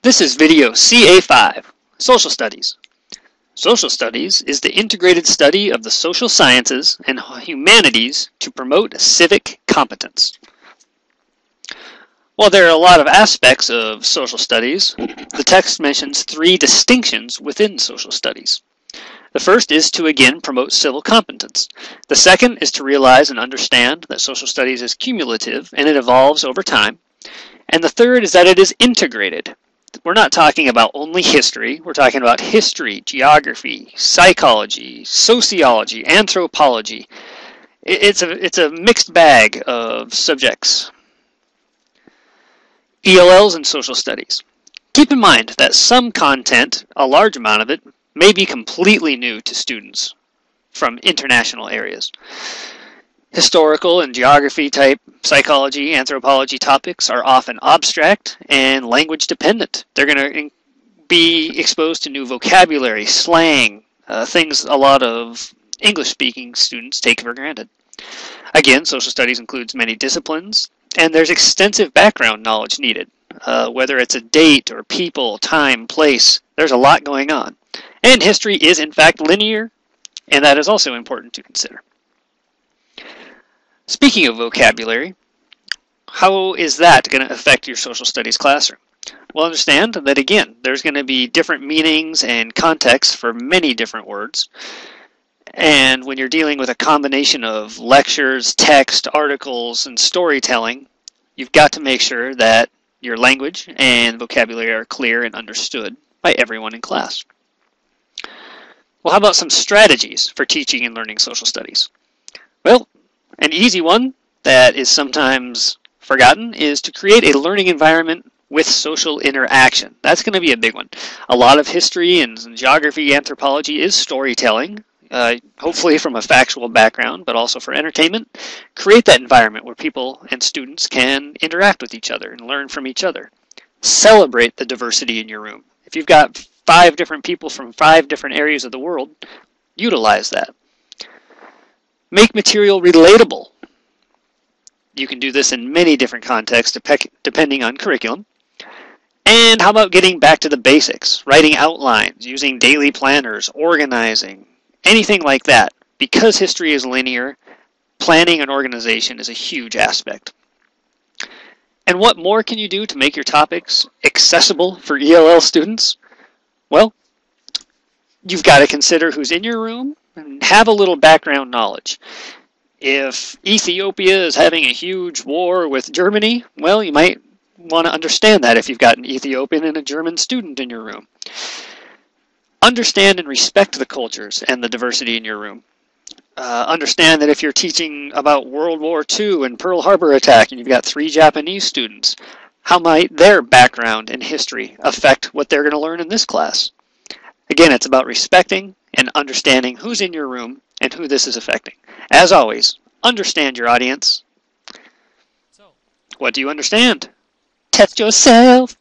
This is video CA5, Social Studies. Social Studies is the integrated study of the social sciences and humanities to promote civic competence. While there are a lot of aspects of social studies, the text mentions three distinctions within social studies. The first is to again promote civil competence. The second is to realize and understand that social studies is cumulative and it evolves over time. And the third is that it is integrated. We're not talking about only history, we're talking about history, geography, psychology, sociology, anthropology. It's a mixed bag of subjects. ELLs and social studies. Keep in mind that some content, a large amount of it, may be completely new to students from international areas. Historical and geography type psychology, anthropology topics are often abstract and language dependent. They're going to be exposed to new vocabulary, slang, things a lot of English speaking students take for granted. Again, social studies includes many disciplines and there's extensive background knowledge needed. Whether it's a date or people, time, place, there's a lot going on. And history is in fact linear, and that is also important to consider. Speaking of vocabulary, how is that going to affect your social studies classroom? Well, understand that again, there's going to be different meanings and contexts for many different words. And when you're dealing with a combination of lectures, text, articles, and storytelling, you've got to make sure that your language and vocabulary are clear and understood by everyone in class. Well, how about some strategies for teaching and learning social studies? Well, an easy one that is sometimes forgotten is to create a learning environment with social interaction. That's going to be a big one. A lot of history and geography, anthropology is storytelling, hopefully from a factual background, but also for entertainment. Create that environment where people and students can interact with each other and learn from each other. Celebrate the diversity in your room. If you've got 5 different people from 5 different areas of the world, utilize that. Make material relatable. You can do this in many different contexts depending on curriculum. And how about getting back to the basics? Writing outlines, using daily planners, organizing, anything like that. Because history is linear, planning and organization is a huge aspect. And what more can you do to make your topics accessible for ELL students? Well, you've got to consider who's in your room and have a little background knowledge. If Ethiopia is having a huge war with Germany, well, you might want to understand that if you've got an Ethiopian and a German student in your room. Understand and respect the cultures and the diversity in your room. Understand that if you're teaching about World War II and Pearl Harbor attack and you've got 3 Japanese students, how might their background and history affect what they're going to learn in this class? Again, it's about respecting and understanding who's in your room and who this is affecting. As always, understand your audience. So, what do you understand? Test yourself.